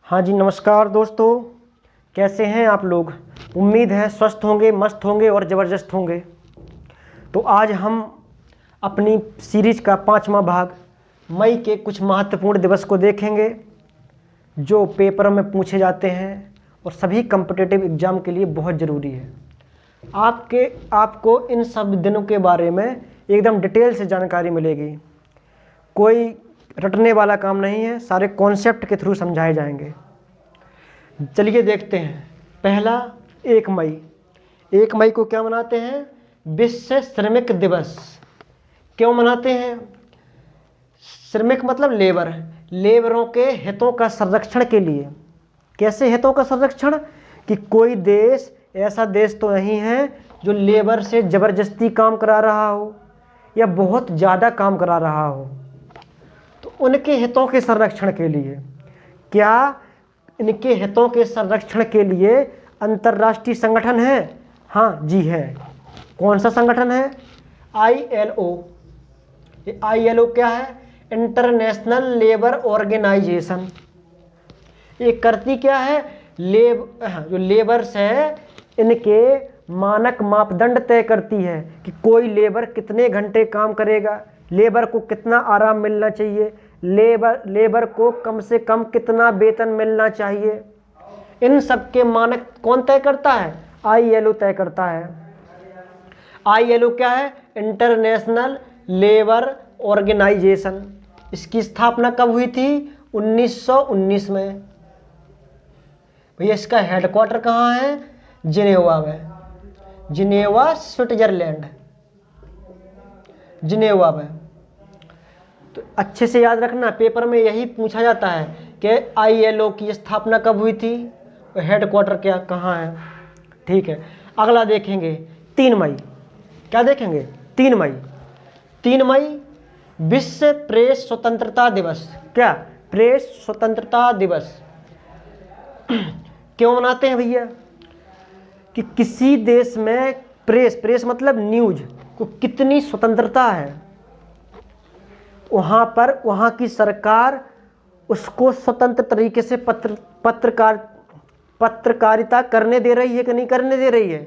हाँ जी, नमस्कार दोस्तों। कैसे हैं आप लोग? उम्मीद है स्वस्थ होंगे, मस्त होंगे और ज़बरदस्त होंगे। तो आज हम अपनी सीरीज का 5वां भाग मई के कुछ महत्वपूर्ण दिवस को देखेंगे जो पेपर में पूछे जाते हैं और सभी कॉम्पिटिटिव एग्ज़ाम के लिए बहुत ज़रूरी है। आपको इन सब दिनों के बारे में एकदम डिटेल से जानकारी मिलेगी। कोई रटने वाला काम नहीं है, सारे कॉन्सेप्ट के थ्रू समझाए जाएंगे। चलिए देखते हैं। पहला 1 मई। 1 मई को क्या मनाते हैं? विश्व श्रमिक दिवस। क्यों मनाते हैं? श्रमिक मतलब लेबर, लेबरों के हितों का संरक्षण के लिए। कैसे हितों का संरक्षण? कि कोई देश ऐसा देश तो नहीं है जो लेबर से ज़बरदस्ती काम करा रहा हो या बहुत ज़्यादा काम करा रहा हो। तो उनके हितों के संरक्षण के लिए, क्या इनके हितों के संरक्षण के लिए अंतर्राष्ट्रीय संगठन है? हाँ जी है। कौन सा संगठन है? ILO। ये ILO क्या है? International Labour Organization. ये करती क्या है? जो लेबर्स है इनके मानक मापदंड तय करती है कि कोई लेबर कितने घंटे काम करेगा, लेबर को कितना आराम मिलना चाहिए, लेबर को कम से कम कितना वेतन मिलना चाहिए। इन सब के मानक कौन तय करता है? ILO तय करता है। ILO क्या है? International Labour Organization. इसकी स्थापना कब हुई थी? 1919 में। भैया इसका हेडक्वार्टर कहाँ है? जिनेवा में। जिनेवा स्विट्जरलैंड, जिनेवा में। तो अच्छे से याद रखना, पेपर में यही पूछा जाता है कि ILO की स्थापना कब हुई थी, हेडक्वार्टर क्या कहाँ है। ठीक है, अगला देखेंगे 3 मई। क्या देखेंगे? 3 मई। 3 मई विश्व प्रेस स्वतंत्रता दिवस। क्या? प्रेस स्वतंत्रता दिवस। क्यों मनाते हैं भैया? कि किसी देश में प्रेस मतलब न्यूज को कितनी स्वतंत्रता है, वहाँ पर वहाँ की सरकार उसको स्वतंत्र तरीके से पत्रकारिता करने दे रही है कि नहीं करने दे रही है।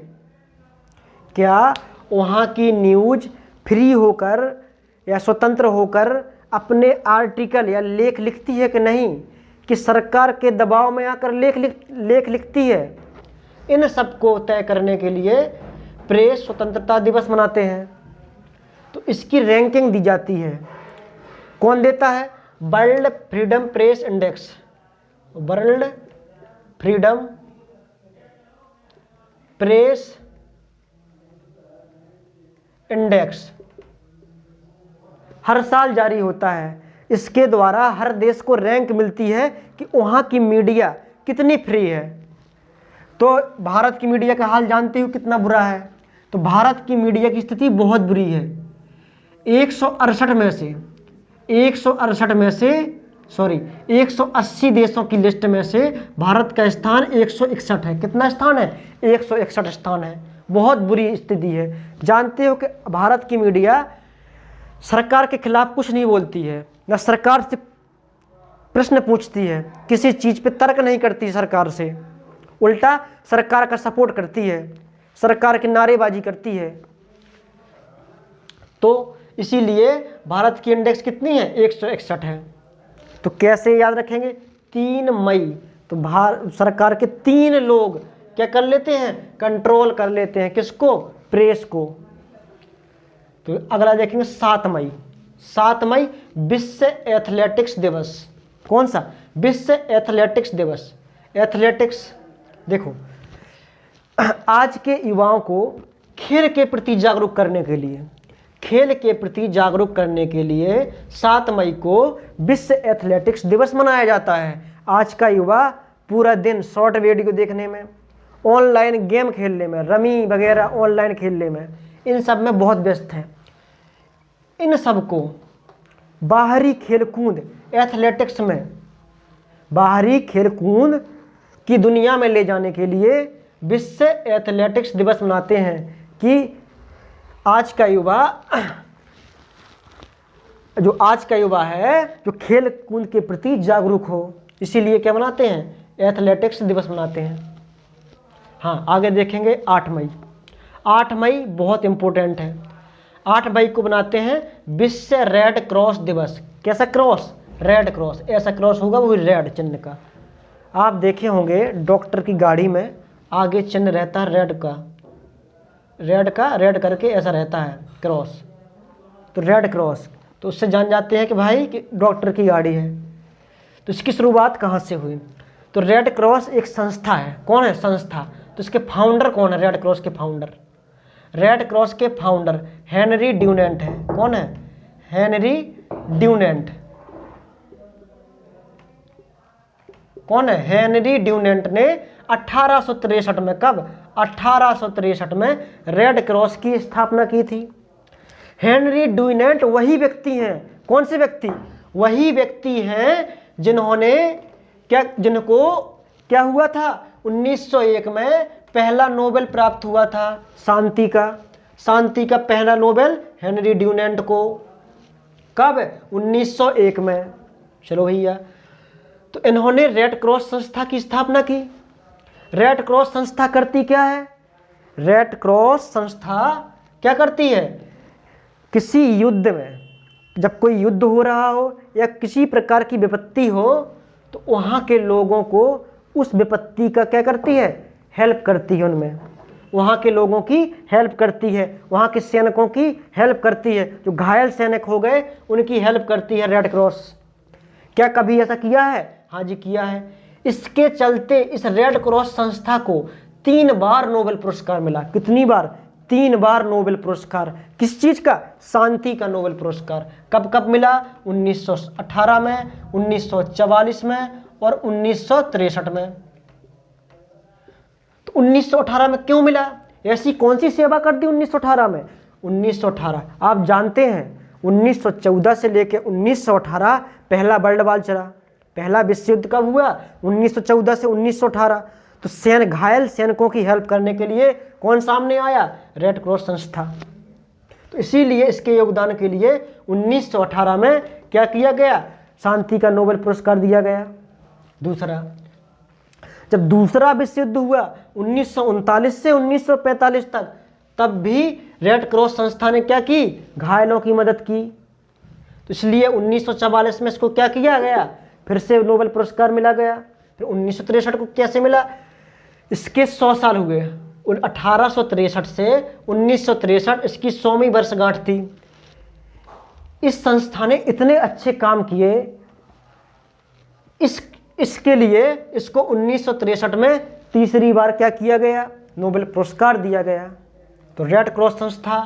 क्या वहाँ की न्यूज फ्री होकर या स्वतंत्र होकर अपने आर्टिकल या लेख लिखती है कि नहीं, कि सरकार के दबाव में आकर लेख लिखती है। इन सब को तय करने के लिए प्रेस स्वतंत्रता दिवस मनाते हैं। तो इसकी रैंकिंग दी जाती है। कौन देता है? World freedom press index. World freedom press index हर साल जारी होता है। इसके द्वारा हर देश को रैंक मिलती है कि वहाँ की मीडिया कितनी फ्री है। तो भारत की मीडिया का हाल जानते हो कितना बुरा है। तो भारत की मीडिया की स्थिति बहुत बुरी है। 168 में से 180 देशों की लिस्ट में से भारत का स्थान 161 है। कितना स्थान है? 161 स्थान है। बहुत बुरी स्थिति है। जानते हो कि भारत की मीडिया सरकार के खिलाफ कुछ नहीं बोलती है, ना सरकार से प्रश्न पूछती है, किसी चीज़ पे तर्क नहीं करती सरकार से, उल्टा सरकार का सपोर्ट करती है, सरकार की नारेबाजी करती है। तो इसीलिए भारत की इंडेक्स कितनी है? 161 है। तो कैसे याद रखेंगे? 3 मई तो सरकार के 3 लोग क्या कर लेते हैं? कंट्रोल कर लेते हैं। किसको? प्रेस को। तो अगला देखेंगे 7 मई। 7 मई विश्व एथलेटिक्स दिवस। कौन सा? विश्व एथलेटिक्स दिवस। एथलेटिक्स देखो, आज के युवाओं को खेल के प्रति जागरूक करने के लिए 7 मई को विश्व एथलेटिक्स दिवस मनाया जाता है। आज का युवा पूरा दिन शॉर्ट वीडियो देखने में, ऑनलाइन गेम खेलने में, रमी वगैरह ऑनलाइन खेलने में, इन सब में बहुत व्यस्त है। इन सब को बाहरी खेलकूद, एथलेटिक्स में बाहरी खेलकूद की दुनिया में ले जाने के लिए विश्व एथलेटिक्स दिवस मनाते हैं कि आज का युवा है जो खेल कूद के प्रति जागरूक हो। इसीलिए क्या मनाते हैं, एथलेटिक्स दिवस मनाते हैं। हाँ, आगे देखेंगे 8 मई। 8 मई बहुत इंपॉर्टेंट है। 8 मई को बनाते हैं विश्व रेड क्रॉस दिवस। कैसा क्रॉस, रेड क्रॉस, ऐसा क्रॉस होगा वो रेड चिन्ह का। आप देखे होंगे डॉक्टर की गाड़ी में आगे चिन्ह रहता है रेड का, रेड करके ऐसा रहता है क्रॉस, तो रेड क्रॉस, तो उससे जान जाते हैं कि भाई कि डॉक्टर की गाड़ी है। तो इसकी शुरुआत कहाँ से हुई, तो रेड क्रॉस एक संस्था है। कौन है, संस्था। तो इसके फाउंडर कौन है, रेड क्रॉस के फाउंडर, रेड क्रॉस के फाउंडर हेनरी ड्यूनेंट है। कौन है, हेनरी ड्यूनेंट। कौन है, हेनरी ड्यूनेंट ने 1863 में, कब, 1863 में रेड क्रॉस की स्थापना की थी। हेनरी ड्यूनेंट वही व्यक्ति हैं, कौन से व्यक्ति, वही व्यक्ति हैं जिन्होंने जिनको क्या हुआ था, 1901 में पहला नोबेल प्राप्त हुआ था शांति का पहला नोबेल हेनरी ड्यूनेंट को। कब, 1901 में। चलो भैया, तो इन्होंने रेड क्रॉस संस्था की स्थापना की। रेड क्रॉस संस्था करती क्या है, रेड क्रॉस संस्था क्या करती है, किसी युद्ध में, जब कोई युद्ध हो रहा हो या किसी प्रकार की विपत्ति हो, तो वहाँ के लोगों को उस विपत्ति का क्या करती है, हेल्प करती है। उनमें वहाँ के लोगों की हेल्प करती है, वहाँ के सैनिकों की हेल्प करती है, जो घायल सैनिक हो गए उनकी हेल्प करती है रेड क्रॉस। क्या कभी ऐसा किया है, हाँ जी किया है। इसके चलते इस रेड क्रॉस संस्था को 3 बार नोबेल पुरस्कार मिला। कितनी बार, 3 बार नोबेल पुरस्कार। किस चीज़ का, शांति का नोबेल पुरस्कार। कब कब मिला, 1918 में, 1944 में और 1963 में। तो 1918 में क्यों मिला, ऐसी कौन सी सेवा कर दी 1918 में। 1918 आप जानते हैं 1914 से लेकर 1918 पहला वर्ल्ड वॉर चला। पहला विश्व युद्ध कब हुआ, 1914 से 1918। तो घायल सैनिकों की हेल्प करने के लिए कौन सामने आया, रेड क्रॉस संस्था। तो इसीलिए इसके योगदान के लिए 1918 में क्या किया गया, शांति का नोबेल पुरस्कार दिया गया। दूसरा, जब दूसरा विश्व युद्ध हुआ 1939 से 1945 तक, तब भी रेड क्रॉस संस्था ने क्या की, घायलों की मदद की। तो इसलिए 1944 में इसको क्या किया गया, फिर से नोबेल पुरस्कार मिला गया। फिर 1963 को कैसे मिला, इसके 100 साल हुए। 1863 से 1963 इसकी 100वीं वर्षगांठ थी। इस संस्था ने इतने अच्छे काम किए, इसके लिए इसको 1963 में तीसरी बार क्या किया गया, नोबेल पुरस्कार दिया गया। तो रेड क्रॉस संस्था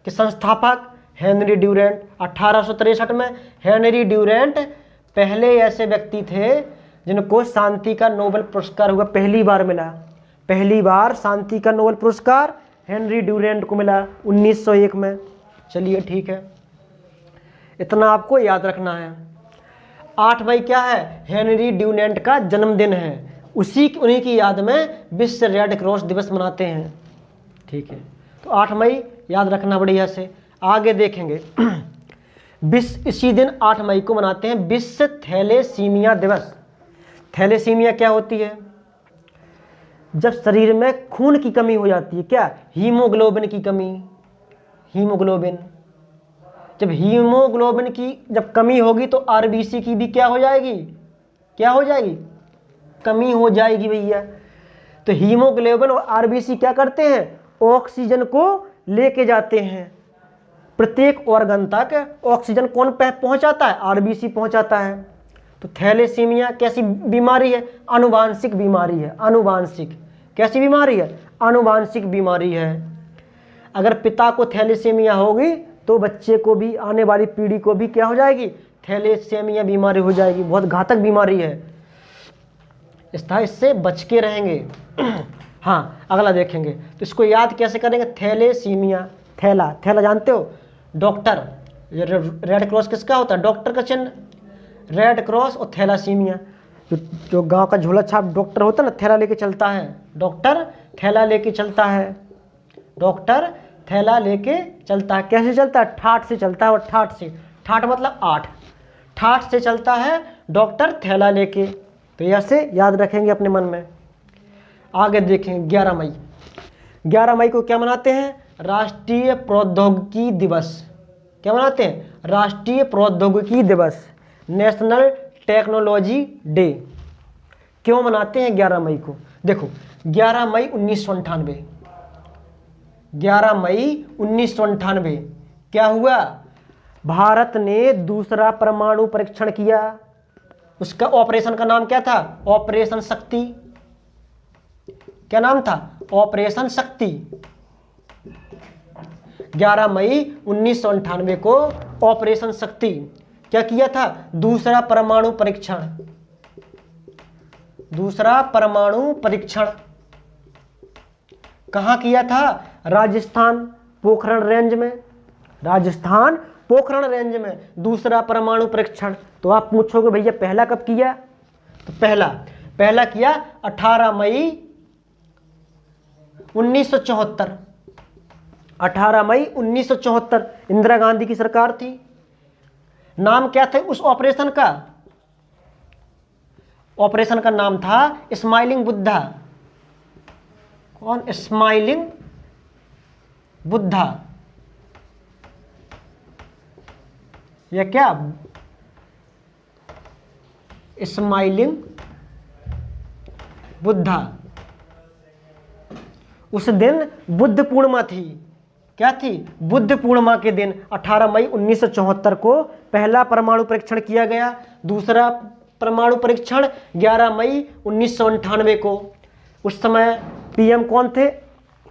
के संस्थापक हेनरी ड्यूरेंट। 1863 में हेनरी ड्यूरेंट पहले ऐसे व्यक्ति थे जिनको शांति का नोबेल पुरस्कार हुआ, पहली बार मिला। पहली बार शांति का नोबेल पुरस्कार हेनरी ड्यूरेंट को मिला 1901 में। चलिए ठीक है, इतना आपको याद रखना है। 8 मई क्या है, हेनरी ड्यूरेंट का जन्मदिन है। उन्हीं की याद में विश्व रेड क्रॉस दिवस मनाते हैं। ठीक है, तो 8 मई याद रखना बढ़िया से। आगे देखेंगे इसी दिन 8 मई को मनाते हैं विश्व थैलेसीमिया दिवस। थैलेसीमिया क्या होती है, जब शरीर में खून की कमी हो जाती है, क्या, हीमोग्लोबिन की कमी। हीमोग्लोबिन, जब हीमोग्लोबिन की जब कमी होगी तो आरबीसी की भी क्या हो जाएगी, क्या हो जाएगी, कमी हो जाएगी भैया। तो हीमोग्लोबिन और आरबीसी क्या करते हैं, ऑक्सीजन को लेके जाते हैं। प्रत्येक ऑर्गन तक ऑक्सीजन कौन पहुंचाता है, आरबीसी पहुंचाता है। तो थैलेसीमिया कैसी बीमारी है, आनुवांशिक बीमारी है। आनुवांशिक, कैसी बीमारी है, आनुवांशिक बीमारी है। अगर पिता को थैलेसीमिया होगी तो बच्चे को भी, आने वाली पीढ़ी को भी क्या हो जाएगी, थैलेसीमिया बीमारी हो जाएगी। बहुत घातक बीमारी है, इससे बच के रहेंगे। हाँ, अगला देखेंगे तो इसको याद कैसे करेंगे, थैलेसीमिया। थैला जानते हो, डॉक्टर। रेड क्रॉस किसका होता है, डॉक्टर का चिन्ह। रेड क्रॉस और थैलासीमिया, जो गांव का झोला छाप डॉक्टर होता है ना, थैला लेके चलता है। डॉक्टर थैला लेके चलता है, डॉक्टर थैला लेके चलता है। कैसे चलता है, ठाठ से चलता है। और ठाठ से, ठाठ मतलब 8, ठाठ से चलता है डॉक्टर थैला लेके। तो ऐसे याद रखेंगे अपने मन में। आगे देखें 11 मई। 11 मई को क्या मनाते हैं? राष्ट्रीय प्रौद्योगिकी दिवस। क्या मनाते हैं? राष्ट्रीय प्रौद्योगिकी दिवस, नेशनल टेक्नोलॉजी डे। क्यों मनाते हैं 11 मई को? देखो 11 मई 1998, 11 मई 1998 क्या हुआ? भारत ने दूसरा परमाणु परीक्षण किया। उसका ऑपरेशन का नाम क्या था? ऑपरेशन शक्ति। क्या नाम था? ऑपरेशन शक्ति। 11 मई 1998 को ऑपरेशन शक्ति क्या किया था? दूसरा परमाणु परीक्षण। दूसरा परमाणु परीक्षण कहां किया था? राजस्थान पोखरण रेंज में। राजस्थान पोखरण रेंज में दूसरा परमाणु परीक्षण। तो आप पूछोगे भैया पहला कब किया? तो पहला किया 18 मई 1974। 18 मई 1974 इंदिरा गांधी की सरकार थी। नाम क्या था उस ऑपरेशन का? ऑपरेशन का नाम था स्माइलिंग बुद्धा। कौन? स्माइलिंग बुद्धा। या क्या? स्माइलिंग बुद्धा। उस दिन बुद्ध पूर्णिमा थी। क्या थी? बुद्ध पूर्णिमा के दिन 18 मई 1974 को पहला परमाणु परीक्षण किया गया। दूसरा परमाणु परीक्षण 11 मई 1998 को। उस समय पीएम कौन थे?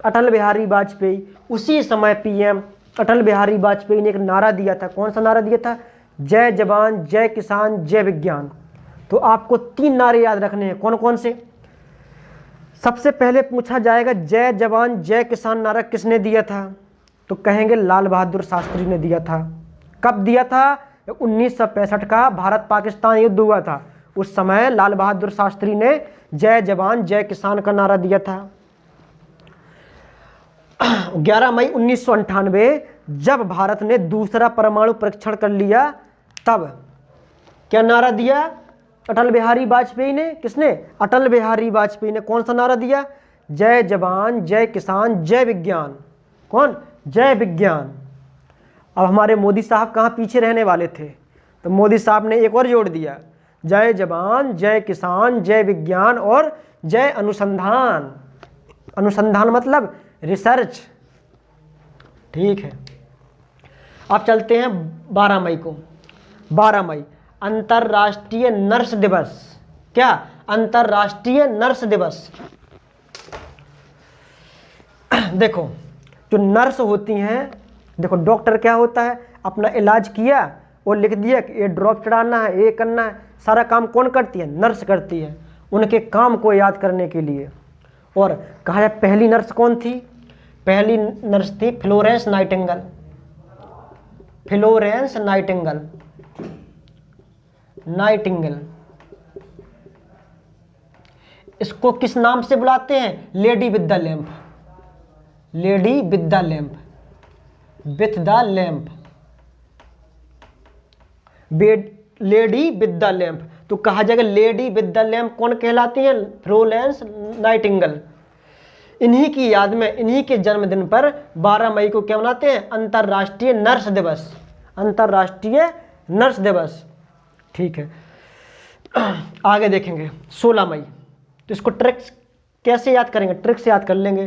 अटल बिहारी वाजपेयी। उसी समय पीएम अटल बिहारी वाजपेयी ने एक नारा दिया था। कौन सा नारा दिया था? जय जवान, जय किसान, जय विज्ञान। तो आपको 3 नारे याद रखने हैं। कौन कौन से? सबसे पहले पूछा जाएगा जय जवान जय किसान नारा किसने दिया था? तो कहेंगे लाल बहादुर शास्त्री ने दिया था। कब दिया था? 1965 का भारत पाकिस्तान युद्ध हुआ था। उस समय लाल बहादुर शास्त्री ने जय जवान जय किसान का नारा दिया था। 11 मई 1998 जब भारत ने दूसरा परमाणु परीक्षण कर लिया तब क्या नारा दिया? अटल बिहारी वाजपेयी ने। किसने? अटल बिहारी वाजपेयी ने। कौन सा नारा दिया? जय जवान जय किसान जय विज्ञान। कौन? जय विज्ञान। अब हमारे मोदी साहब कहाँ पीछे रहने वाले थे? तो मोदी साहब ने एक और जोड़ दिया, जय जवान जय किसान जय विज्ञान और जय अनुसंधान। अनुसंधान मतलब रिसर्च। ठीक है। अब चलते हैं 12 मई को। 12 मई अंतर्राष्ट्रीय नर्स दिवस। क्या? अंतर्राष्ट्रीय नर्स दिवस। देखो जो नर्स होती हैं, देखो डॉक्टर क्या होता है? अपना इलाज किया और लिख दिया कि ये ड्रॉप चढ़ाना है, ये करना है। सारा काम कौन करती है? नर्स करती है। उनके काम को याद करने के लिए। और कहा जाए पहली नर्स कौन थी? पहली नर्स थी Florence Nightingale. Florence Nightingale. Nightingale इसको किस नाम से बुलाते हैं? Lady with the lamp. Lady with the lamp. With the lamp. Lady with the lamp. तो कहा जाएगा लेडी विद द लैंप कौन कहलाती हैं? Florence Nightingale. इन्हीं की याद में, इन्हीं के जन्मदिन पर 12 मई को क्या मनाते हैं? अंतर्राष्ट्रीय नर्स दिवस। अंतर्राष्ट्रीय नर्स दिवस। ठीक है। आगे देखेंगे 16 मई। तो इसको ट्रिक्स कैसे याद करेंगे? ट्रिक से याद कर लेंगे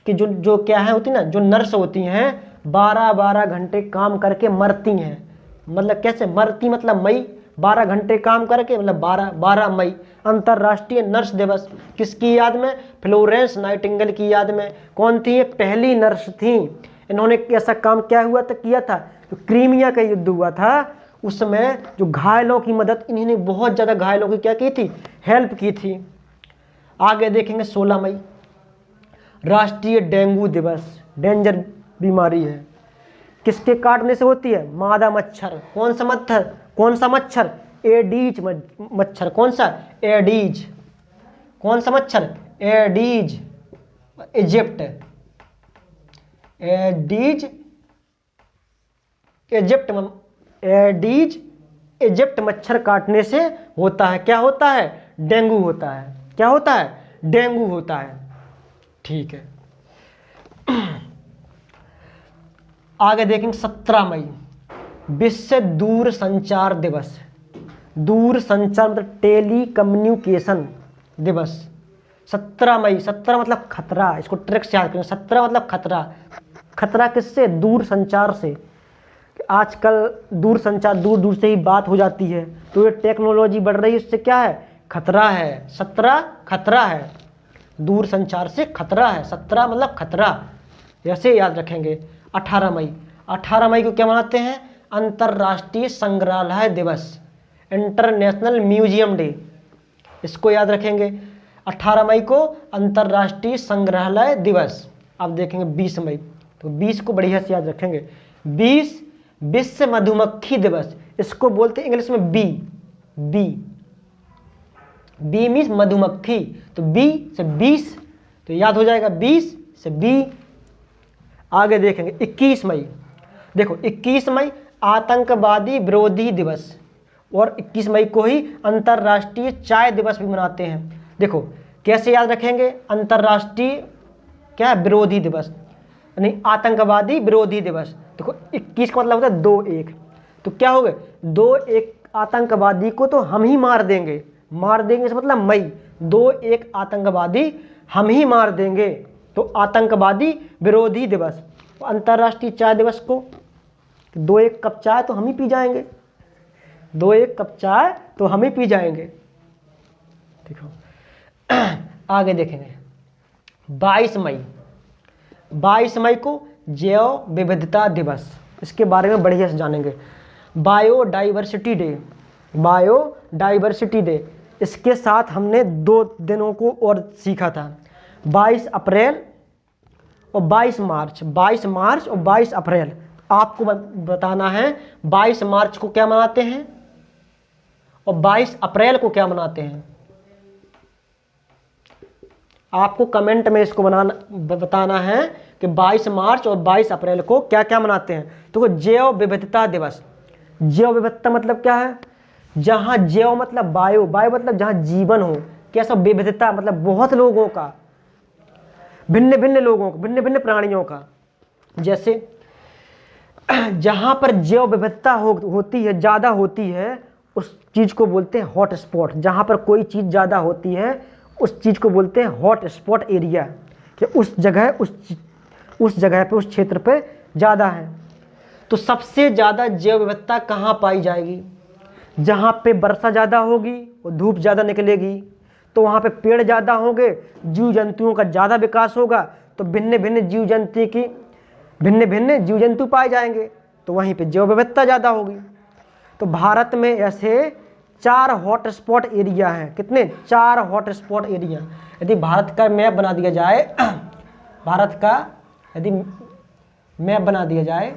कि जो क्या है होती ना, जो नर्स होती हैं 12-12 घंटे काम करके मरती हैं। मतलब कैसे मरती? मतलब मई 12 घंटे काम करके, मतलब 12 मई अंतर्राष्ट्रीय नर्स दिवस। किसकी याद में? फ्लोरेंस नाइटिंगेल की याद में। कौन थी ये? पहली नर्स थी। इन्होंने ऐसा काम क्या हुआ था? किया था जो क्रीमिया का युद्ध हुआ था उस समय जो घायलों की मदद, इन्होंने बहुत ज़्यादा घायलों की क्या की थी? हेल्प की थी। आगे देखेंगे 16 मई राष्ट्रीय डेंगू दिवस। डेंजर बीमारी है। किसके काटने से होती है? मादा मच्छर। कौन सा मच्छर? कौन सा मच्छर? एडीज मच्छर। कौन सा? एडीज। कौन सा मच्छर? Aedes aegypti. Aedes aegypti. Aedes aegypti मच्छर काटने से होता है। क्या होता है? डेंगू होता है। क्या होता है? डेंगू होता है। ठीक है, आगे देखेंगे 17 मई विश्व दूर संचार दिवस। दूर संचार मतलब टेली कम्युनिकेशन दिवस। 17 मई, 17 मतलब खतरा, इसको ट्रिक से याद करें। 17 मतलब खतरा। खतरा किससे? दूर संचार से। आजकल दूर संचार, दूर दूर से ही बात हो जाती है, तो ये टेक्नोलॉजी बढ़ रही है, इससे क्या है? खतरा है। 17 खतरा है, दूर संचार से खतरा है। 17 मतलब खतरा, ऐसे याद रखेंगे। 18 मई, 18 मई को क्या मनाते हैं? अंतर्राष्ट्रीय संग्रहालय दिवस, इंटरनेशनल म्यूजियम डे। इसको याद रखेंगे। 18 मई को अंतर्राष्ट्रीय संग्रहालय दिवस। अब देखेंगे 20 मई, तो 20 को बढ़िया से याद रखेंगे। 20 विश्व मधुमक्खी दिवस। इसको बोलते हैं इंग्लिश में बी। बी मीन्स मधुमक्खी, तो बी से 20 तो याद हो जाएगा 20 से बी। आगे देखेंगे 21 मई। देखो 21 मई आतंकवादी विरोधी दिवस, और 21 मई को ही अंतर्राष्ट्रीय चाय दिवस भी मनाते हैं। देखो कैसे याद रखेंगे? अंतर्राष्ट्रीय क्या है? विरोधी दिवस, यानी आतंकवादी विरोधी दिवस। देखो 21 का मतलब होता है 2-1, तो क्या हो गए? 2-1 आतंकवादी को तो हम ही मार देंगे। मार देंगे इसका मतलब मई, 2-1 आतंकवादी हम ही मार देंगे, तो आतंकवादी विरोधी दिवस। अंतर्राष्ट्रीय चाय दिवस को 2-1 कप चाय तो हम ही पी जाएंगे, 2-1 कप चाय तो हम ही पी जाएंगे। देखो आगे देखेंगे 22 मई। 22 मई को जैव विविधता दिवस, इसके बारे में बढ़िया से जानेंगे। Biodiversity day, biodiversity day. इसके साथ हमने 2 दिनों को और सीखा था, 22 अप्रैल और 22 मार्च। 22 मार्च और 22 अप्रैल आपको बताना है 22 मार्च को क्या मनाते हैं और 22 अप्रैल को क्या मनाते हैं। आपको कमेंट में इसको बताना है कि 22 मार्च और 22 अप्रैल को क्या क्या मनाते हैं। तो जैव विविधता दिवस। जैव विविधता मतलब क्या है? जहाँ जैव मतलब बायो, बायो मतलब जहाँ जीवन हो। कैसा? विविधता मतलब बहुत लोगों का, भिन्न भिन्न लोगों का, भिन्न भिन्न प्राणियों का। जैसे जहाँ पर जैव विविधता होती है, ज़्यादा होती है, उस चीज़ को बोलते हैं हॉट स्पॉट। जहाँ पर कोई चीज़ ज़्यादा होती है उस चीज़ को बोलते हैं हॉट स्पॉट एरिया, कि उस जगह पे, उस क्षेत्र पे ज़्यादा है। तो सबसे ज़्यादा जैव विविधता कहाँ पाई जाएगी? जहाँ पे वर्षा ज़्यादा होगी और धूप ज़्यादा निकलेगी, तो वहाँ पे पेड़ ज़्यादा होंगे, जीव जंतुओं का ज़्यादा विकास होगा, तो भिन्न भिन्न जीव जंतु पाए जाएंगे, तो वहीं पे जैव विविधता ज़्यादा होगी। तो भारत में ऐसे 4 हॉटस्पॉट एरिया हैं। कितने? 4 हॉटस्पॉट एरिया। यदि भारत का मैप बना दिया जाए, भारत का यदि मैप बना दिया जाए,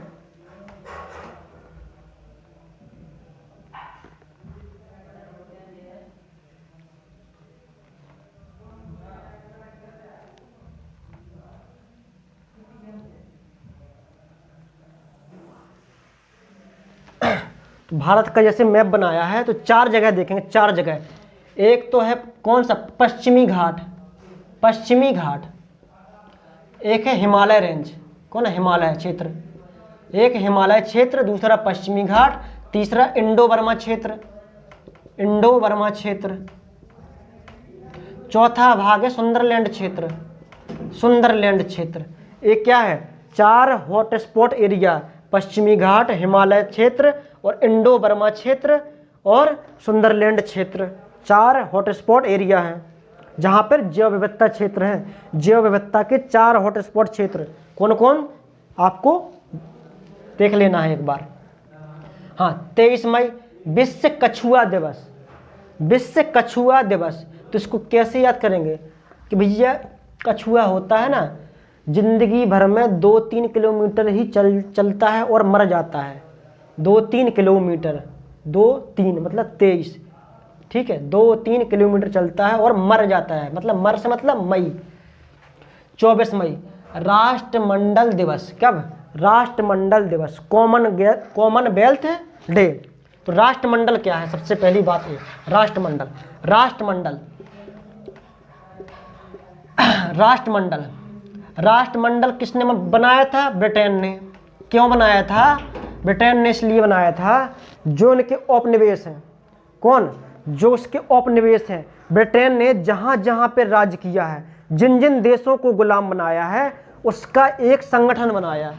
तो भारत का जैसे मैप बनाया है तो 4 जगह देखेंगे, 4 जगह। एक तो है कौन सा? पश्चिमी घाट, पश्चिमी घाट। एक है हिमालय रेंज, कौन है? हिमालय क्षेत्र। एक हिमालय क्षेत्र, दूसरा पश्चिमी घाट, तीसरा इंडो बर्मा क्षेत्र, इंडो बर्मा क्षेत्र। चौथा भाग है सुंदरलैंड क्षेत्र, सुंदरलैंड क्षेत्र। एक क्या है? 4 हॉटस्पॉट एरिया, पश्चिमी घाट, हिमालय क्षेत्र और इंडो बर्मा क्षेत्र और सुंदरलैंड क्षेत्र। 4 हॉटस्पॉट एरिया हैं जहाँ पर जैव विविधता क्षेत्र हैं। जैव विविधता के 4 हॉटस्पॉट क्षेत्र कौन कौन आपको देख लेना है एक बार। हाँ, 23 मई विश्व कछुआ दिवस। विश्व कछुआ दिवस, तो इसको कैसे याद करेंगे कि भैया कछुआ होता है ना, जिंदगी भर में 2-3 किलोमीटर ही चलता है और मर जाता है। 2-3 किलोमीटर, 2-3 मतलब 23, ठीक है, 2-3 किलोमीटर चलता है और मर जाता है। मतलब मर से मतलब मई। 24 मई राष्ट्रमंडल दिवस। कब? राष्ट्रमंडल दिवस, कॉमनवेल्थ डे। तो राष्ट्रमंडल क्या है, सबसे पहली बात ये राष्ट्रमंडल। राष्ट्रमंडल राष्ट्रमंडल राष्ट्रमंडल किसने बनाया था? ब्रिटेन ने। क्यों बनाया था? ब्रिटेन ने इसलिए बनाया था जो उनके औपनिवेश हैं। कौन? जो उसके औपनिवेश हैं। ब्रिटेन ने जहाँ जहाँ पे राज किया है, जिन जिन देशों को गुलाम बनाया है, उसका एक संगठन बनाया,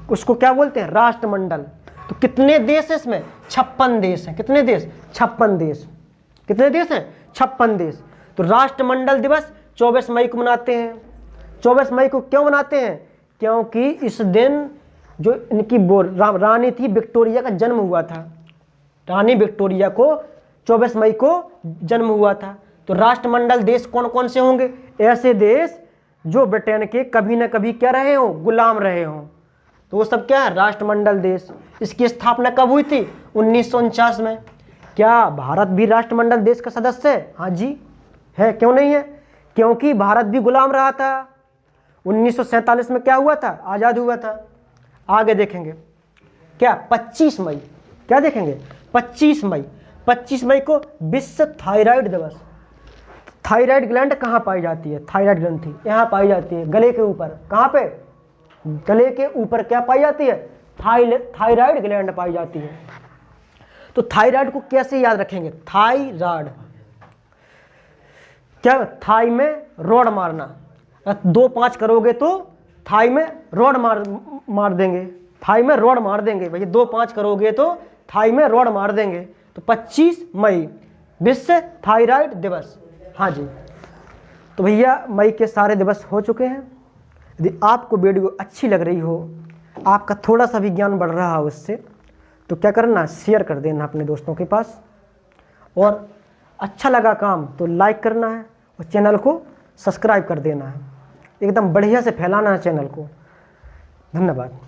उसको क्या बोलते हैं? राष्ट्रमंडल। तो कितने देश है इसमें? 56 देश हैं। कितने देश? 56 देश। कितने देश हैं? 56 देश। तो राष्ट्रमंडल दिवस 24 मई को मनाते हैं। 24 मई को क्यों मनाते हैं? क्योंकि इस दिन जो इनकी रानी थी विक्टोरिया का जन्म हुआ था। रानी विक्टोरिया को 24 मई को जन्म हुआ था। तो राष्ट्रमंडल देश कौन कौन से होंगे? ऐसे देश जो ब्रिटेन के कभी ना कभी क्या रहे हों? गुलाम रहे हों। तो वो सब क्या है? राष्ट्रमंडल देश। इसकी स्थापना कब हुई थी? 1949 में। क्या भारत भी राष्ट्रमंडल देश का सदस्य है? हाँ जी है। क्यों नहीं है? क्योंकि भारत भी गुलाम रहा था। 1947 में क्या हुआ था? आज़ाद हुआ था। आगे देखेंगे क्या? 25 मई। क्या देखेंगे? 25 मई। 25 मई को विश्व थायराइड दिवस। थायराइड ग्लैंड कहाँ पाई जाती है? थायराइड ग्रंथि यहाँ पाई जाती है, गले के ऊपर। कहाँ पे? गले के ऊपर क्या पाई जाती है? थायराइड ग्लैंड पाई जाती है। तो थायराइड को कैसे याद रखेंगे? थायराइड क्या? थाई में रॉड मारना। 2-5 करोगे तो थाई में रॉड मार देंगे। थाई में रॉड मार देंगे भैया। 2-5 करोगे तो थाई में रॉड मार देंगे। तो 25 मई विश्व थायराइड दिवस। हाँ जी। तो भैया मई के सारे दिवस हो चुके हैं। यदि आपको वीडियो अच्छी लग रही हो, आपका थोड़ा सा भी ज्ञान बढ़ रहा हो उससे, तो क्या करना? शेयर कर देना अपने दोस्तों के पास। और अच्छा लगा काम तो लाइक करना है और चैनल को सब्सक्राइब कर देना है। एकदम बढ़िया से फैलाना है चैनल को। धन्यवाद।